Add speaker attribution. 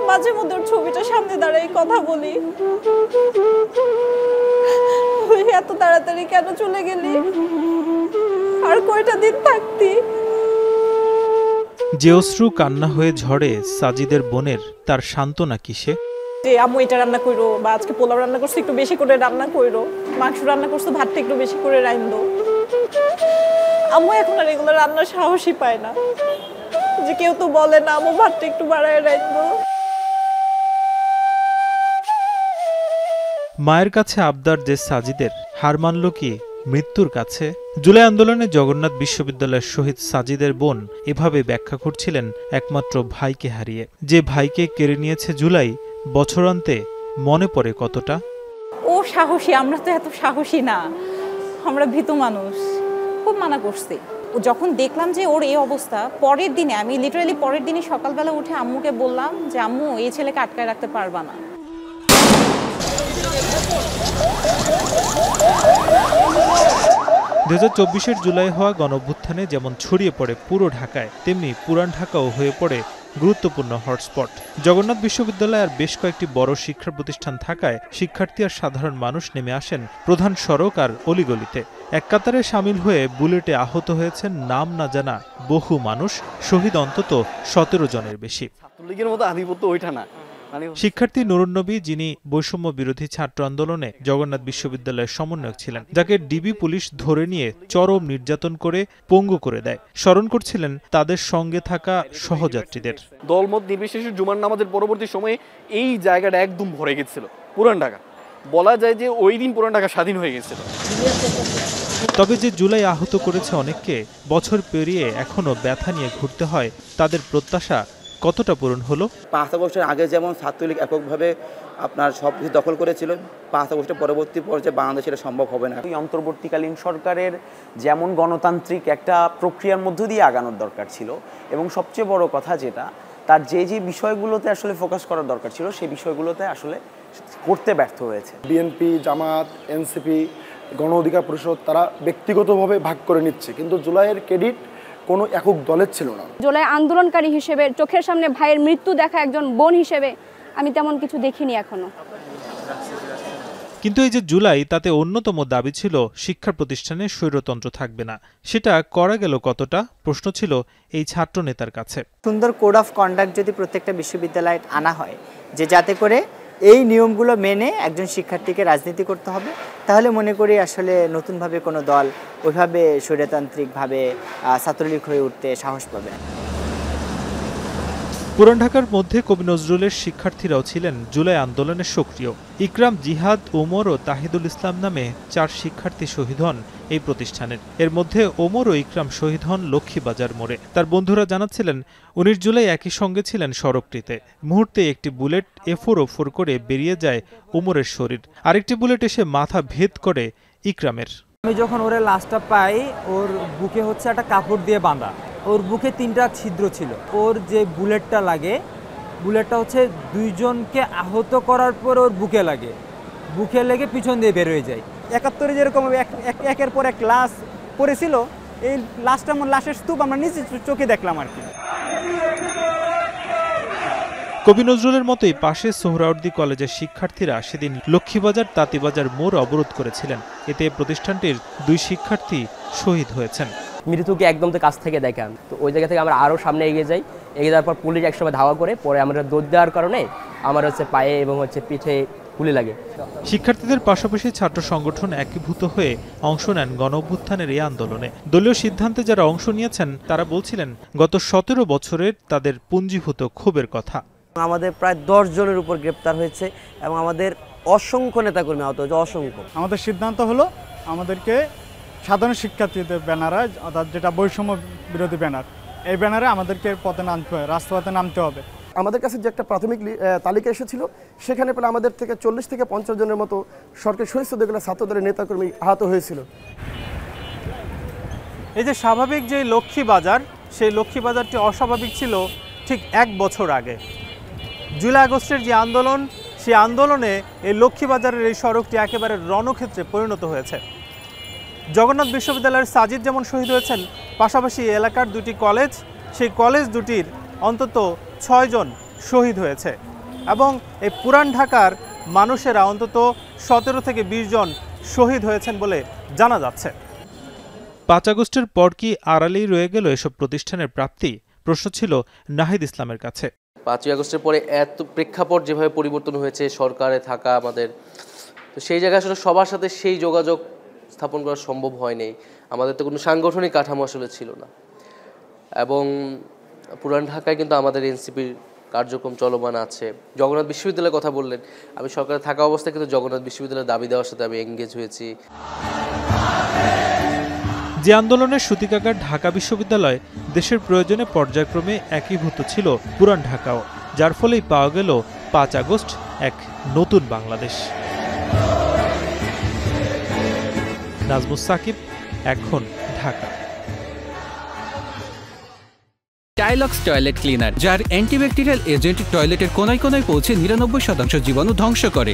Speaker 1: মাঝে মধ্যে ওর ছবিটা সামনে দাঁড়াই কথা বলি, এত তাড়াতাড়ি কেন চলে গেলি, আর কয়টা দিন থাকতি।
Speaker 2: যে অশ্রু কান্না হয়ে ঝরে সাজিদের বোনের, তার সান্ত্বনা কিসে?
Speaker 1: যে আম্মু এটা রান্না করো, বা আজকে পোলাও রান্না করছো একটু বেশি করে রান্না করো, মাংস রান্না করছো ভাতটা একটু বেশি করে রাইন্দো। আম্মু এখন আর এগুলো রান্নার সাহসই পায় না, যে কেউ তো বলে না আম্মু ভাতটা একটু বাড়ায় রাইন্দো।
Speaker 2: মায়ের কাছে আবদার যে সাজিদের, হার মানল কি মৃত্যুর কাছে? জুলাই আন্দোলনে জগন্নাথ বিশ্ববিদ্যালয়ের শহীদ সাজিদের বোন এভাবে ব্যাখ্যা করছিলেন একমাত্র ভাইকে হারিয়ে। যে ভাইকে কেড়ে নিয়েছে জুলাই, বছরান্তে মনে পড়ে কতটা।
Speaker 1: ও সাহসী, আমরা তো এত সাহসী না, আমরা ভীতু মানুষ। খুব মানা করছি। যখন দেখলাম যে ওর এই অবস্থা, পরের দিনে আমি লিটারালি পরের দিনই সকালবেলা উঠে আম্মুকে বললাম যে আম্মু এই ছেলেকে আটকায় রাখতে পারবা না।
Speaker 2: 2024-এর জুলাই হওয়া গণঅভ্যুত্থানে যেমন ছড়িয়ে পড়ে পুরো ঢাকায়, তেমনি পুরান ঢাকাও হয়ে পড়ে গুরুত্বপূর্ণ হটস্পট। জগন্নাথ বিশ্ববিদ্যালয় আর বেশ কয়েকটি বড় শিক্ষা প্রতিষ্ঠান থাকায় শিক্ষার্থী আর সাধারণ মানুষ নেমে আসেন প্রধান সড়ক আর অলিগলিতে। এক কাতারে সামিল হয়ে বুলেটে আহত হয়েছেন নাম না জানা বহু মানুষ, শহীদ অন্তত 17 জনের বেশি।
Speaker 3: ছাত্রলীগের মতো আধিপত্য ওইটা না।
Speaker 2: শিক্ষার্থী নুরুন নবী, যিনি বৈষম্য বিরোধী ছাত্র আন্দোলনে জগন্নাথ বিশ্ববিদ্যালয়ের সমন্বয়ক ছিলেন, যাকে ডিবি পুলিশ ধরে নিয়ে চরম নির্যাতন করে পঙ্গু করে দেয়, স্মরণ করছিলেন তাদের সঙ্গে থাকা সহযাত্রীদের।
Speaker 3: দলমত নির্বিশেষে জুমার নামাজের পরবর্তী সময়ে এই জায়গাটা একদম ভরে গেছিল। পুরান ঢাকা বলা যায় যে ওই দিন পুরান ঢাকা স্বাধীন হয়ে গেছিল।
Speaker 2: তবে যে জুলাই আহত করেছে অনেককে, বছর পেরিয়ে এখনো ব্যথা নিয়ে ঘুরতে হয়, তাদের প্রত্যাশা কতটা পূরণ হলো?
Speaker 4: 5 আগস্টের আগে যেমন ছাত্রলীগ এককভাবে আপনার সব কিছু দখল করেছিল, 5 আগস্টের পরবর্তী পর্যায়ে বাংলাদেশে এটা সম্ভব হবে না।
Speaker 5: এই অন্তর্বর্তীকালীন সরকারের যেমন গণতান্ত্রিক একটা প্রক্রিয়ার মধ্য দিয়ে আগানোর দরকার ছিল, এবং সবচেয়ে বড় কথা যেটা, তার যে যে বিষয়গুলোতে আসলে ফোকাস করার দরকার ছিল সেই বিষয়গুলোতে আসলে করতে ব্যর্থ হয়েছে।
Speaker 6: বিএনপি, জামাত, এনসিপি, গণ অধিকার পরিষদ তারা ব্যক্তিগতভাবে ভাগ করে নিচ্ছে, কিন্তু জুলাইয়ের ক্রেডিট কোনো একক দলের ছিল না।
Speaker 7: জুলাই আন্দোলনকারী হিসেবে, চোখের সামনে ভাইয়ের মৃত্যু দেখা একজন বোন হিসেবে আমি তেমন কিছু দেখিনি এখনো।
Speaker 2: কিন্তু এই যে জুলাই, তাতে অন্যতম দাবি ছিল শিক্ষা প্রতিষ্ঠানে স্বৈরতন্ত্র থাকবে না। সেটা করা গেল কতটা, প্রশ্ন ছিল এই ছাত্র নেতার কাছে।
Speaker 8: সুন্দর কোড অফ কন্ডাক্ট যদি প্রত্যেকটা বিশ্ববিদ্যালয়ে আনা হয়, যে যাতে করে এই নিয়মগুলো মেনে একজন শিক্ষার্থীকে রাজনীতি করতে হবে, তাহলে মনে করি আসলে নতুনভাবে কোনো দল ওইভাবে স্বৈরতান্ত্রিকভাবে ছাত্রলীগ হয়ে উঠতে সাহস পাবে।
Speaker 2: পুরান ঢাকার মধ্যে কবি নজরুলের শিক্ষার্থীরাও ছিলেন জুলাই আন্দোলনে সক্রিয়। ইকরাম, জিহাদ, ওমর ও তাহিদুল ইসলাম নামে 4 শিক্ষার্থী শহীদ হন এই প্রতিষ্ঠানের। এর মধ্যে ওমর ও ইকরাম শহীদ হন লক্ষ্মীবাজার মোড়ে। তার বন্ধুরা জানাচ্ছিলেন 19 জুলাই একই সঙ্গে ছিলেন সড়কটিতে। মুহূর্তে একটি বুলেট এফোর করে বেরিয়ে যায় ওমরের শরীর, আরেকটি বুলেট এসে মাথা ভেদ করে ইকরামের।
Speaker 9: আমি যখন ওরে লাশটা পাই, ওর বুকে হচ্ছে একটা কাপড় দিয়ে বাঁধা, ওর বুকে 3টা ছিদ্র ছিল। ওর যে বুলেটটা লাগে, বুলেটটা হচ্ছে 2 জনকে আহত করার পর ওর বুকে লাগে, বুকে লেগে পিছন দিয়ে বের হয়ে যায়। 71-এ যেরকম একের পর এক লাশ পড়েছিল, এই লাশটা আমার লাশের স্তূপ আমরা নিজে চোখে দেখলাম আর কি।
Speaker 2: কবি নজরুলের মতোই পাশে সোহরাওয়ার্দী কলেজের শিক্ষার্থীরা সেদিন লক্ষ্মীবাজার তাঁতিবাজার মোড় অবরোধ করেছিলেন। এতে প্রতিষ্ঠানটির 2 শিক্ষার্থী শহীদ হয়েছেন।
Speaker 10: মৃত্যুকে একদম তো কাছ থেকে দেখান, তো ওই জায়গা থেকে আমরা আরও সামনে এগিয়ে যাই। এগিয়ে যাওয়ার পর পুলিশ একসময় ধাওয়া করে, পরে আমরা দৌড় দেওয়ার কারণে আমার হচ্ছে পায়ে এবং হচ্ছে পিঠে গুলি লাগে।
Speaker 2: শিক্ষার্থীদের পাশাপাশি ছাত্র সংগঠন একীভূত হয়ে অংশ নেন গণঅভ্যুত্থানের এই আন্দোলনে। দলীয় সিদ্ধান্তে যারা অংশ নিয়েছেন তারা বলছিলেন গত 17 বছরের তাদের পুঞ্জীভূত ক্ষোভের কথা।
Speaker 11: আমাদের প্রায় 10 জনের উপর গ্রেপ্তার হয়েছে এবং আমাদের অসংখ্য নেতাকর্মী আহত হয়েছে, অসংখ্য।
Speaker 12: আমাদের সিদ্ধান্ত হলো আমাদেরকে সাধারণ শিক্ষার্থীদের ব্যানারে, অর্থাৎ যেটা বৈষম্য বিরোধী ব্যানার, এই ব্যানারে আমাদেরকে পথে নামতে হবে, রাজপথে নামতে হবে।
Speaker 6: আমাদের কাছে যে একটা প্রাথমিক তালিকা এসেছিল, সেখানে পেলে আমাদের থেকে 40 থেকে 50 জনের মতো সরকারি সহিংসতাগুলো ছাত্রদলের নেতাকর্মী আহত হয়েছিল।
Speaker 9: এই যে স্বাভাবিক যে লক্ষ্মীবাজার, সেই লক্ষ্মীবাজারটি অস্বাভাবিক ছিল ঠিক 1 বছর আগে। জুলাই আগস্টের যে আন্দোলন, সেই আন্দোলনে এই লক্ষ্মীবাজারের এই সড়কটি একেবারে রণক্ষেত্রে পরিণত হয়েছে। জগন্নাথ বিশ্ববিদ্যালয়ের সাজিদ যেমন শহীদ হয়েছেন, পাশাপাশি এলাকার 2টি কলেজ, সেই কলেজ দুটির অন্তত 6 জন
Speaker 13: শহীদ হয়েছে এবং এই পুরান ঢাকার মানুষেরা অন্তত 17 থেকে 20 জন শহীদ হয়েছেন বলে জানা যাচ্ছে।
Speaker 2: 5 আগস্টের পর কি আড়ালেই রয়ে গেল এসব প্রতিষ্ঠানের প্রাপ্তি? প্রশ্ন ছিল নাহিদ ইসলামের কাছে।
Speaker 14: 5 আগস্টের পরে এত প্রেক্ষাপট যেভাবে পরিবর্তন হয়েছে, সরকারে থাকা আমাদের, তো সেই জায়গায় আসলে সবার সাথে সেই যোগাযোগ স্থাপন করা সম্ভব হয়নি। আমাদের তো কোনো সাংগঠনিক কাঠামো আসলে ছিল না। এবং পুরান ঢাকায় কিন্তু আমাদের এনসিপির কার্যক্রম চলমান আছে। জগন্নাথ বিশ্ববিদ্যালয়ের কথা বললেন, আমি সরকারে থাকা অবস্থায় কিন্তু জগন্নাথ বিশ্ববিদ্যালয়ের দাবি দেওয়ার সাথে আমি এঙ্গেজ হয়েছি।
Speaker 2: যে আন্দোলনের সূতিকাগার ঢাকা বিশ্ববিদ্যালয়, দেশের প্রয়োজনে পর্যায়ক্রমে একীভূত ছিল পুরান ঢাকাও, যার ফলেই পাওয়া গেল 5 আগস্ট এক নতুন বাংলাদেশ। নাজমুস সাকিব, এখন ঢাকা।
Speaker 15: টাইলক্স টয়লেট ক্লিনার, যার অ্যান্টিব্যাকটেরিয়াল এজেন্ট টয়লেটের কোনায় কোনায় পৌঁছে 99% জীবাণু ধ্বংস করে।